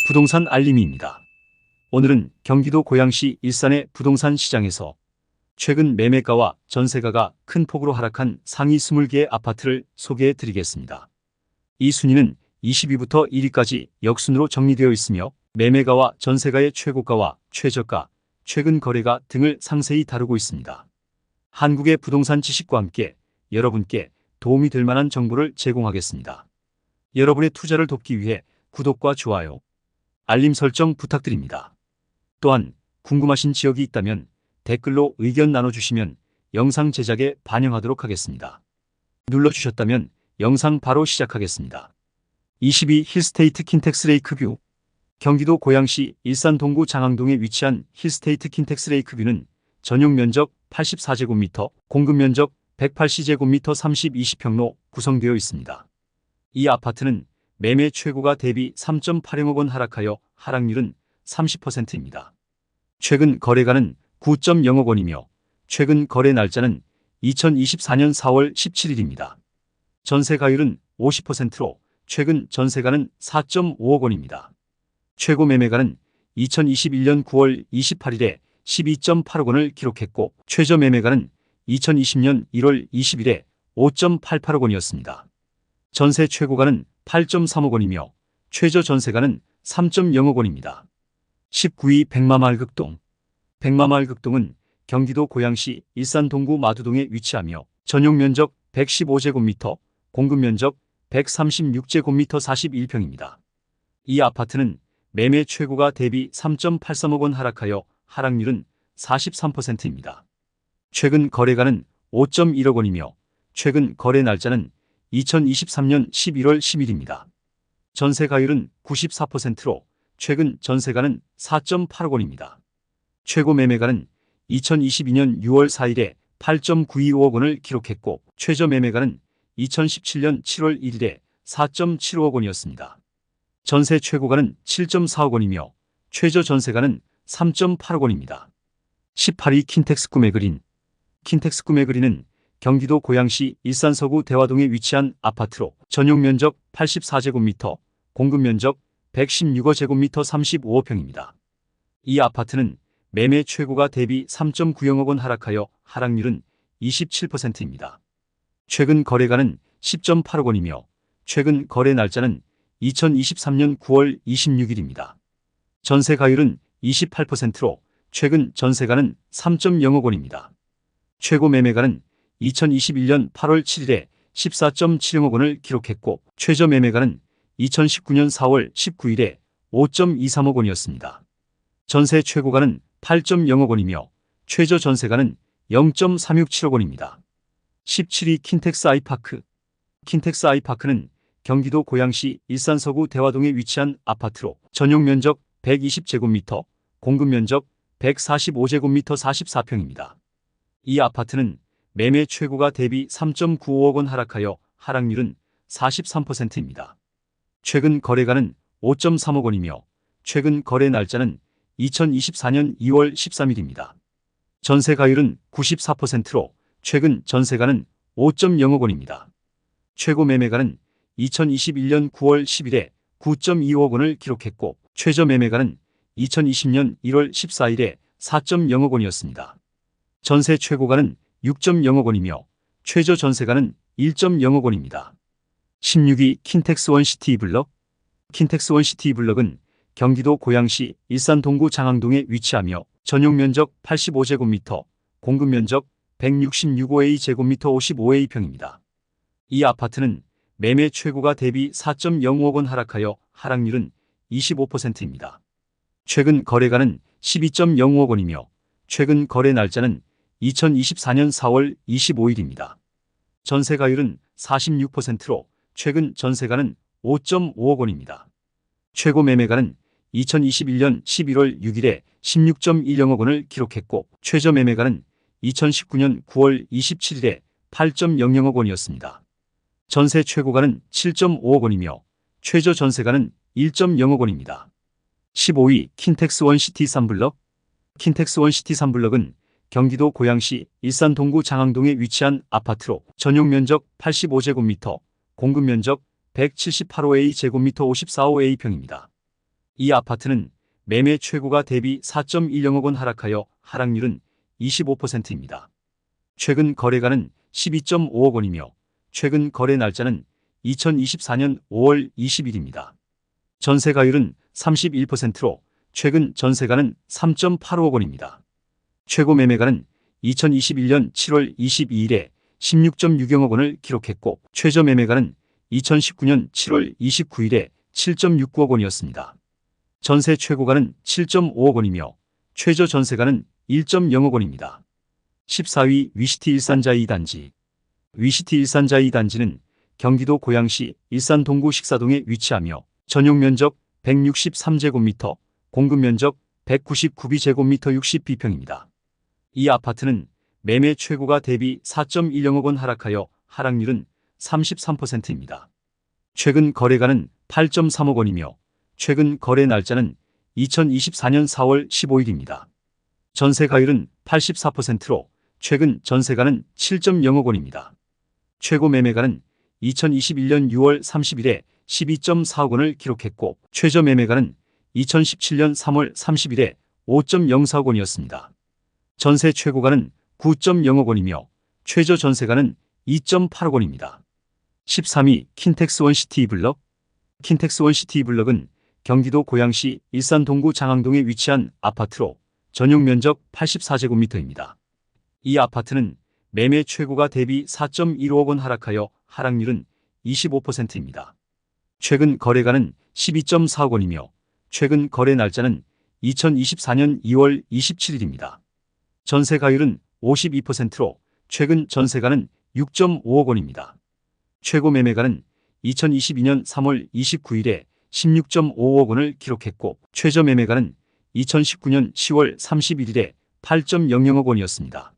부동산 알림이입니다. 오늘은 경기도 고양시 일산의 부동산 시장에서 최근 매매가와 전세가가 큰 폭으로 하락한 상위 20개의 아파트를 소개해 드리겠습니다. 이 순위는 20위부터 1위까지 역순으로 정리되어 있으며 매매가와 전세가의 최고가와 최저가, 최근 거래가 등을 상세히 다루고 있습니다. 한국의 부동산 지식과 함께 여러분께 도움이 될 만한 정보를 제공하겠습니다. 여러분의 투자를 돕기 위해 구독과 좋아요, 알림 설정 부탁드립니다. 또한 궁금하신 지역이 있다면 댓글로 의견 나눠주시면 영상 제작에 반영하도록 하겠습니다. 눌러주셨다면 영상 바로 시작하겠습니다. 22 힐스테이트 킨텍스 레이크뷰. 경기도 고양시 일산 동구 장항동에 위치한 힐스테이트 킨텍스 레이크뷰는 전용 면적 84제곱미터, 공급 면적 180제곱미터 30-20평로 구성되어 있습니다. 이 아파트는 매매 최고가 대비 3.8억원 원 하락하여 하락률은 30%입니다. 최근 거래가는 9.0억 원이며 최근 거래 날짜는 2024년 4월 17일입니다. 전세가율은 50%로 최근 전세가는 4.5억 원입니다. 최고 매매가는 2021년 9월 28일에 12.8억 원을 기록했고 최저 매매가는 2020년 1월 20일에 5.88억 원이었습니다. 전세 최고가는 8.3억 원이며 최저 전세가는 3.0억 원입니다. 19위 백마마을 극동. 백마마을 극동은 경기도 고양시 일산 동구 마두동에 위치하며 전용 면적 115제곱미터, 공급 면적 136제곱미터 41평입니다. 이 아파트는 매매 최고가 대비 3.83억 원 하락하여 하락률은 43%입니다. 최근 거래가는 5.1억 원이며 최근 거래 날짜는 2023년 11월 10일입니다. 전세가율은 94%로 최근 전세가는 4.8억 원입니다. 최고 매매가는 2022년 6월 4일에 8.925억 원을 기록했고 최저 매매가는 2017년 7월 1일에 4.75억 원이었습니다. 전세 최고가는 7.4억 원이며 최저 전세가는 3.8억 원입니다. 18위 킨텍스 꿈의 그린. 킨텍스 꿈의 그린은 경기도 고양시 일산 서구 대화동에 위치한 아파트로 전용 면적 84제곱미터, 공급 면적 116제곱미터 35평입니다. 이 아파트는 매매 최고가 대비 3.9억원 원 하락하여 하락률은 27%입니다. 최근 거래가는 10.8억 원이며 최근 거래 날짜는 2023년 9월 26일입니다. 전세가율은 28%로 최근 전세가는 3.0억 원입니다. 최고 매매가는 2021년 8월 7일에 14.70억 원을 기록했고 최저 매매가는 2019년 4월 19일에 5.23억 원이었습니다. 전세 최고가는 8.0억 원이며 최저 전세가는 0.367억 원입니다. 17위 킨텍스 아이파크. 킨텍스 아이파크는 경기도 고양시 일산 서구 대화동에 위치한 아파트로 전용 면적 120제곱미터, 공급 면적 145제곱미터 44평입니다. 이 아파트는 매매 최고가 대비 3.95억 원 하락하여 하락률은 43%입니다. 최근 거래가는 5.3억 원이며 최근 거래 날짜는 2024년 2월 13일입니다. 전세가율은 94%로 최근 전세가는 5.0억 원입니다. 최고 매매가는 2021년 9월 10일에 9.25억 원을 기록했고 최저 매매가는 2020년 1월 14일에 4.0억 원이었습니다. 전세 최고가는 6.0억 원이며 최저 전세가는 1.0억 원입니다. 16위 킨텍스 원시티 블럭. 킨텍스 원시티 블럭은 경기도 고양시 일산 동구 장항동에 위치하며 전용 면적 85제곱미터, 공급 면적 166A 제곱미터 55A평입니다. 이 아파트는 매매 최고가 대비 4.05억 원 하락하여 하락률은 25%입니다. 최근 거래가는 12.05억 원이며 최근 거래 날짜는 2024년 4월 25일입니다. 전세가율은 46%로 최근 전세가는 5.5억 원입니다. 최고 매매가는 2021년 11월 6일에 16.10억 원을 기록했고 최저 매매가는 2019년 9월 27일에 8.00억 원이었습니다. 전세 최고가는 7.5억 원이며 최저 전세가는 1.0억 원입니다. 15위 킨텍스 원시티 3블럭. 킨텍스 원시티 3블럭은 경기도 고양시 일산 동구 장항동에 위치한 아파트로 전용 면적 85제곱미터, 공급 면적 178호A 제곱미터 54호A평입니다. 이 아파트는 매매 최고가 대비 4.10억 원 하락하여 하락률은 25%입니다. 최근 거래가는 12.5억 원이며 최근 거래 날짜는 2024년 5월 20일입니다. 전세가율은 31%로 최근 전세가는 3.85억 원입니다. 최고 매매가는 2021년 7월 22일에 16.6억 원을 기록했고 최저 매매가는 2019년 7월 29일에 7.69억 원이었습니다. 전세 최고가는 7.5억 원이며 최저 전세가는 1.0억 원입니다. 14위 위시티 일산자 2단지. 위시티 일산자 2단지는 경기도 고양시 일산 동구 식사동에 위치하며 전용 면적 163제곱미터, 공급 면적 199제곱미터 60비평입니다. 이 아파트는 매매 최고가 대비 4.10억 원 하락하여 하락률은 33%입니다. 최근 거래가는 8.3억 원이며 최근 거래 날짜는 2024년 4월 15일입니다. 전세가율은 84%로 최근 전세가는 7.0억 원입니다. 최고 매매가는 2021년 6월 30일에 12.4억 원을 기록했고 최저 매매가는 2017년 3월 30일에 5.04억 원이었습니다. 전세 최고가는 9.0억 원이며 최저 전세가는 2.8억 원입니다. 13위 킨텍스 원시티 블럭. 킨텍스 원시티 블럭은 경기도 고양시 일산 동구 장항동에 위치한 아파트로 전용 면적 84제곱미터입니다. 이 아파트는 매매 최고가 대비 4.15억 원 하락하여 하락률은 25%입니다. 최근 거래가는 12.4억 원이며 최근 거래 날짜는 2024년 2월 27일입니다. 전세가율은 52%로 최근 전세가는 6.5억 원입니다. 최고 매매가는 2022년 3월 29일에 16.55억 원을 기록했고 최저 매매가는 2019년 10월 31일에 8.00억 원이었습니다.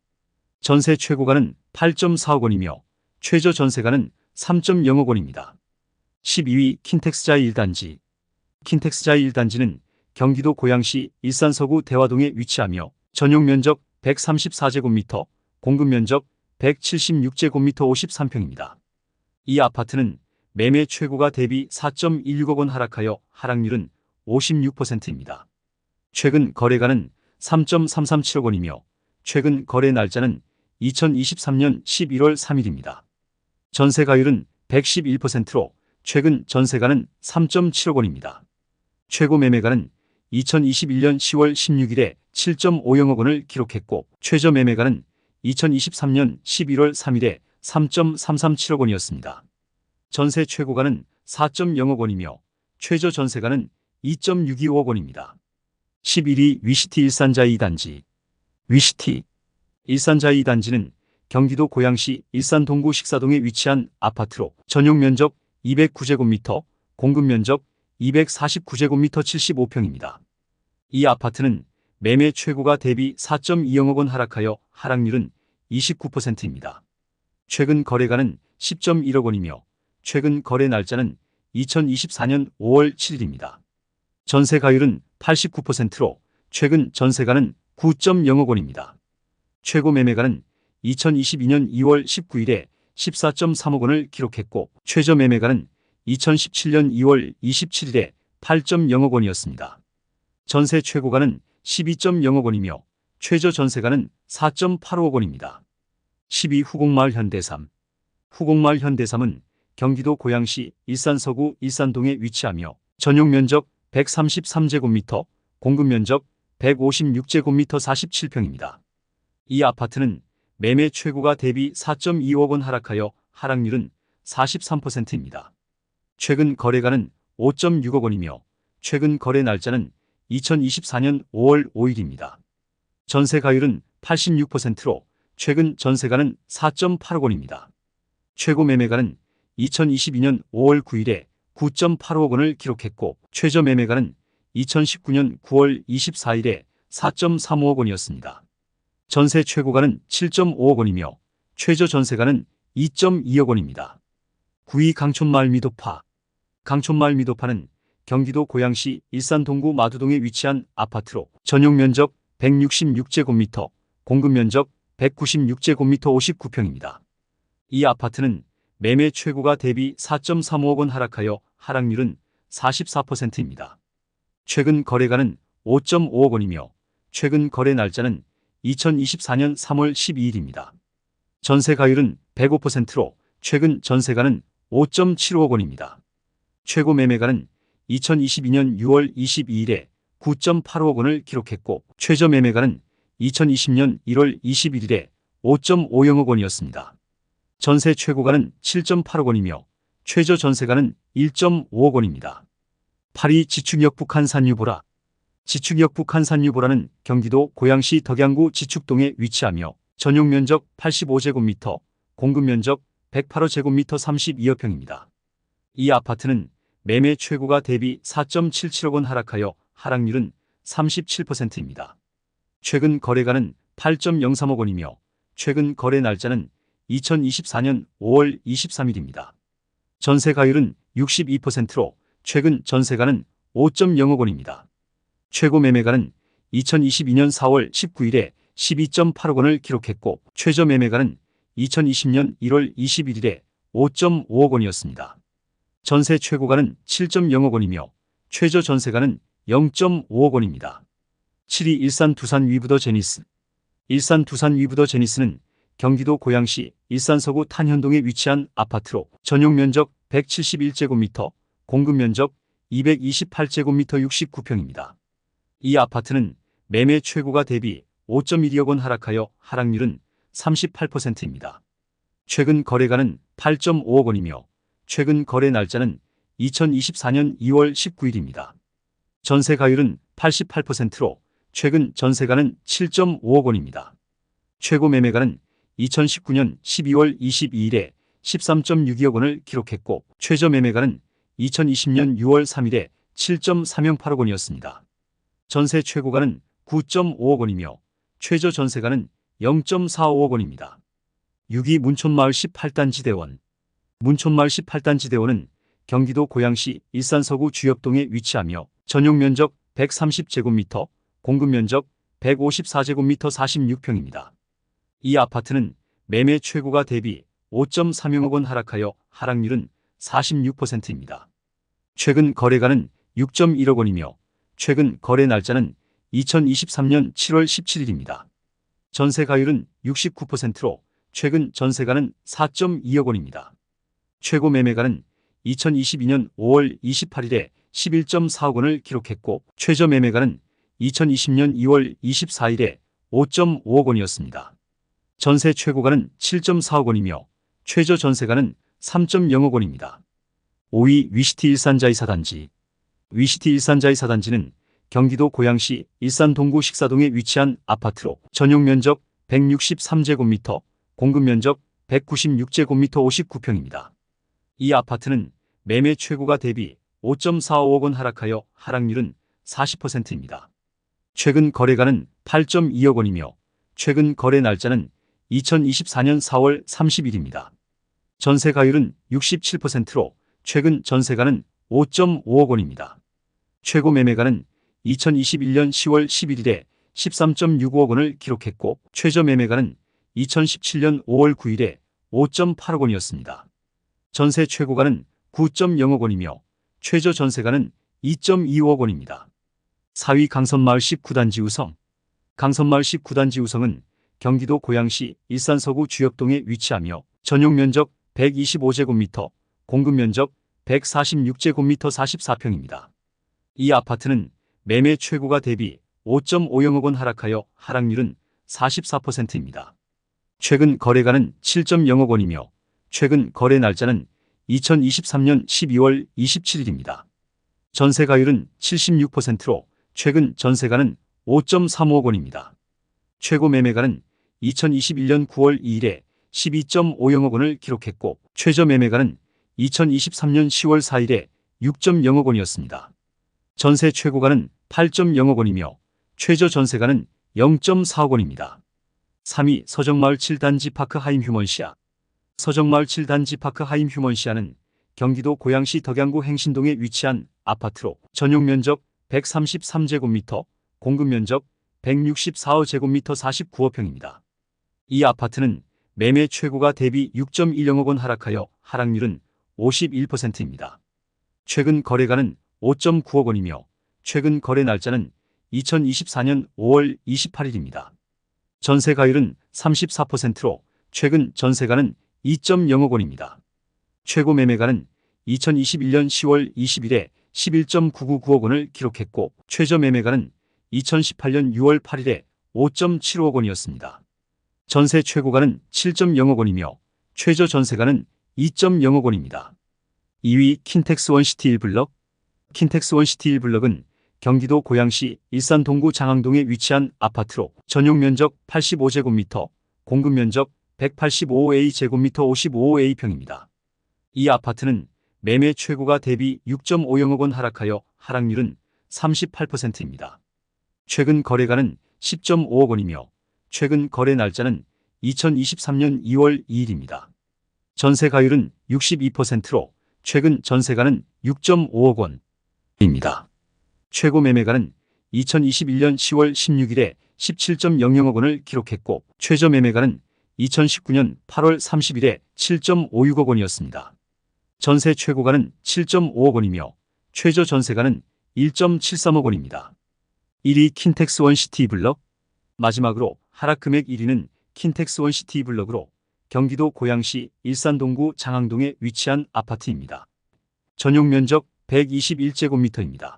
전세 최고가는 8.4억 원이며 최저 전세가는 3.0억 원입니다. 12위 킨텍스자 1단지. 킨텍스자 1단지는 경기도 고양시 일산 서구 대화동에 위치하며 전용 면적 134제곱미터, 공급 면적 176제곱미터 53평입니다. 이 아파트는 매매 최고가 대비 4.16억 원 하락하여 하락률은 56%입니다. 최근 거래가는 3.337억 원이며 최근 거래 날짜는 2023년 11월 3일입니다. 전세가율은 111%로 최근 전세가는 3.7억 원입니다. 최고 매매가는 2021년 10월 16일에 7.50억 원을 기록했고 최저 매매가는 2023년 11월 3일에 3.337억 원이었습니다. 전세 최고가는 4.0억 원이며 최저 전세가는 2.625억 원입니다. 11위 위시티 일산자 2단지. 위시티 일산자 2단지는 경기도 고양시 일산 동구 식사동에 위치한 아파트로 전용 면적 209제곱미터, 공급 면적 249제곱미터 75평입니다. 이 아파트는 매매 최고가 대비 4.2억 원 하락하여 하락률은 29%입니다. 최근 거래가는 10.1억 원이며 최근 거래 날짜는 2024년 5월 7일입니다. 전세가율은 89%로 최근 전세가는 9.0억 원입니다. 최고 매매가는 2022년 2월 19일에 14.3억 원을 기록했고 최저 매매가는 2017년 2월 27일에 8.0억 원이었습니다. 전세 최고가는 12.0억 원이며 최저 전세가는 4.85억 원입니다. 12. 후곡마을 현대삼. 후곡마을 현대삼은 경기도 고양시 일산 서구 일산동에 위치하며 전용 면적 133제곱미터, 공급 면적 156제곱미터 47평입니다. 이 아파트는 매매 최고가 대비 4.25억 원 하락하여 하락률은 43%입니다. 최근 거래가는 5.6억 원이며 최근 거래 날짜는 2024년 5월 5일입니다. 전세가율은 86%로 최근 전세가는 4.8억 원입니다. 최고 매매가는 2022년 5월 9일에 9.85억 원을 기록했고 최저 매매가는 2019년 9월 24일에 4.35억 원이었습니다. 전세 최고가는 7.5억 원이며 최저 전세가는 2.2억 원입니다. 9위 강촌마을 미도파. 강촌마을 미도파는 경기도 고양시 일산 동구 마두동에 위치한 아파트로 전용 면적 166제곱미터, 공급 면적 196제곱미터 59평입니다. 이 아파트는 매매 최고가 대비 4.35억 원 하락하여 하락률은 44%입니다. 최근 거래가는 5.5억 원이며 최근 거래 날짜는 2024년 3월 12일입니다. 전세 가율은 105%로 최근 전세가는 5.75억 원입니다. 최고 매매가는 2022년 6월 22일에 9.85억 원을 기록했고 최저 매매가는 2020년 1월 21일에 5.50억 원이었습니다. 전세 최고가는 7.8억 원이며 최저 전세가는 1.5억 원입니다. 8위 지축역 북한산유보라. 지축역 북한산유보라는 경기도 고양시 덕양구 지축동에 위치하며 전용 면적 85제곱미터, 공급 면적 108제곱미터 32여 평입니다. 이 아파트는 매매 최고가 대비 4.77억 원 하락하여 하락률은 37%입니다. 최근 거래가는 8.03억 원이며 최근 거래 날짜는 2024년 5월 23일입니다. 전세 가율은 62%로 최근 전세가는 5.0억 원입니다. 최고 매매가는 2022년 4월 19일에 12.8억 원을 기록했고 최저 매매가는 2020년 1월 21일에 5.5억 원이었습니다. 전세 최고가는 7.0억 원이며 최저 전세가는 0.5억 원입니다. 7위 일산 두산 위브더 제니스. 일산 두산 위브더 제니스는 경기도 고양시 일산 서구 탄현동에 위치한 아파트로 전용 면적 171제곱미터, 공급 면적 228제곱미터 69평입니다. 이 아파트는 매매 최고가 대비 5.12억 원 하락하여 하락률은 38%입니다. 최근 거래가는 8.5억 원이며 최근 거래 날짜는 2024년 2월 19일입니다. 전세 가율은 88%로 최근 전세가는 7.5억 원입니다. 최고 매매가는 2019년 12월 22일에 13.62억 원을 기록했고 최저 매매가는 2020년 6월 3일에 7.308억 원이었습니다. 전세 최고가는 9.5억 원이며 최저 전세가는 0.45억 원입니다. 6위 문촌마을 18단지 대원. 문촌마을 18단지 대원은 경기도 고양시 일산서구 주엽동에 위치하며 전용 면적 130제곱미터, 공급 면적 154제곱미터 46평입니다. 이 아파트는 매매 최고가 대비 5.36억 원 하락하여 하락률은 46%입니다. 최근 거래가는 6.1억 원이며 최근 거래 날짜는 2023년 7월 17일입니다. 전세 가율은 69%로 최근 전세가는 4.2억 원입니다. 최고 매매가는 2022년 5월 28일에 11.4억 원을 기록했고 최저 매매가는 2020년 2월 24일에 5.5억 원이었습니다. 전세 최고가는 7.4억 원이며 최저 전세가는 3.0억 원입니다. 5위 위시티 일산자이사단지. 위시티 일산자이사단지는 경기도 고양시 일산 동구 식사동에 위치한 아파트로 전용 면적 163제곱미터, 공급 면적 196제곱미터 59평입니다. 이 아파트는 매매 최고가 대비 5.45억 원 하락하여 하락률은 40%입니다. 최근 거래가는 8.2억 원이며 최근 거래 날짜는 2024년 4월 30일입니다. 전세 가율은 67%로 최근 전세가는 5.5억 원입니다. 최고 매매가는 2021년 10월 11일에 13.65억 원을 기록했고 최저 매매가는 2017년 5월 9일에 5.8억 원이었습니다. 전세 최고가는 9.0억 원이며 최저 전세가는 2.25억 원입니다. 4위 강선마을 19단지 우성. 강선마을 19단지 우성은 경기도 고양시 일산서구 주엽동에 위치하며 전용 면적 125제곱미터, 공급 면적 146제곱미터 44평입니다. 이 아파트는 매매 최고가 대비 5.50억 원 하락하여 하락률은 44%입니다. 최근 거래가는 7.0억 원이며 최근 거래 날짜는 2023년 12월 27일입니다. 전세 가율은 76%로 최근 전세가는 5.35억 원입니다. 최고 매매가는 2021년 9월 2일에 12.50억 원을 기록했고 최저 매매가는 2023년 10월 4일에 6.0억 원이었습니다. 전세 최고가는 8.0억 원이며 최저 전세가는 0.4억 원입니다. 3위 서정마을 7단지 파크 하임 휴먼시아. 서정마을 7단지 파크 하임 휴먼시아는 경기도 고양시 덕양구 행신동에 위치한 아파트로 전용 면적 133제곱미터, 공급 면적 164제곱미터 49호평입니다. 이 아파트는 매매 최고가 대비 6.10억 원 하락하여 하락률은 51%입니다. 최근 거래가는 5.9억 원이며 최근 거래 날짜는 2024년 5월 28일입니다. 전세 가율은 34%로 최근 전세가는 2.0억 원입니다. 최고 매매가는 2021년 10월 20일에 11.999억 원을 기록했고 최저 매매가는 2018년 6월 8일에 5.75억 원이었습니다. 전세 최고가는 7.0억 원이며 최저 전세가는 2.0억 원입니다. 2위 킨텍스 원시티 1블럭. 킨텍스 원시티 1블럭은 경기도 고양시 일산 동구 장항동에 위치한 아파트로 전용 면적 85제곱미터, 공급 면적 185A 제곱미터 55A평입니다. 이 아파트는 매매 최고가 대비 6.50억 원 하락하여 하락률은 38%입니다. 최근 거래가는 10.5억 원이며 최근 거래 날짜는 2023년 2월 2일입니다. 전세 가율은 62%로 최근 전세가는 6.5억 원입니다. 최고 매매가는 2021년 10월 16일에 17.00억 원을 기록했고 최저 매매가는 2019년 8월 30일에 7.56억 원이었습니다. 전세 최고가는 7.5억 원이며 최저 전세가는 1.73억 원입니다. 1위 킨텍스 원시티 블럭. 마지막으로 하락 금액 1위는 킨텍스 원시티 블럭으로 경기도 고양시 일산 동구 장항동에 위치한 아파트입니다. 전용 면적 121제곱미터입니다.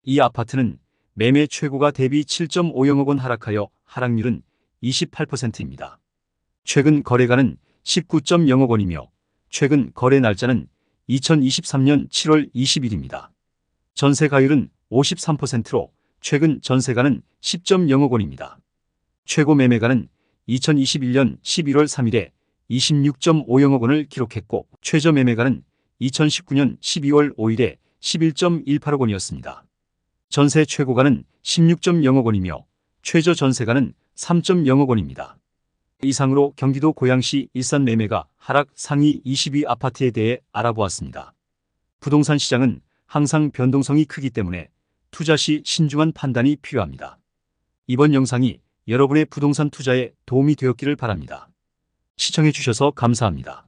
이 아파트는 매매 최고가 대비 7.50억 원 하락하여 하락률은 28%입니다. 최근 거래가는 19.0억 원이며 최근 거래 날짜는 2023년 7월 20일입니다. 전세 가율은 53%로 최근 전세가는 10.0억 원입니다. 최고 매매가는 2021년 11월 3일에 26.50억 원을 기록했고 최저 매매가는 2019년 12월 5일에 11.18억 원이었습니다. 전세 최고가는 16.0억 원이며 최저 전세가는 3.0억 원입니다. 이상으로 경기도 고양시 일산 매매가 하락 상위 20위 아파트에 대해 알아보았습니다. 부동산 시장은 항상 변동성이 크기 때문에 투자 시 신중한 판단이 필요합니다. 이번 영상이 여러분의 부동산 투자에 도움이 되었기를 바랍니다. 시청해 주셔서 감사합니다.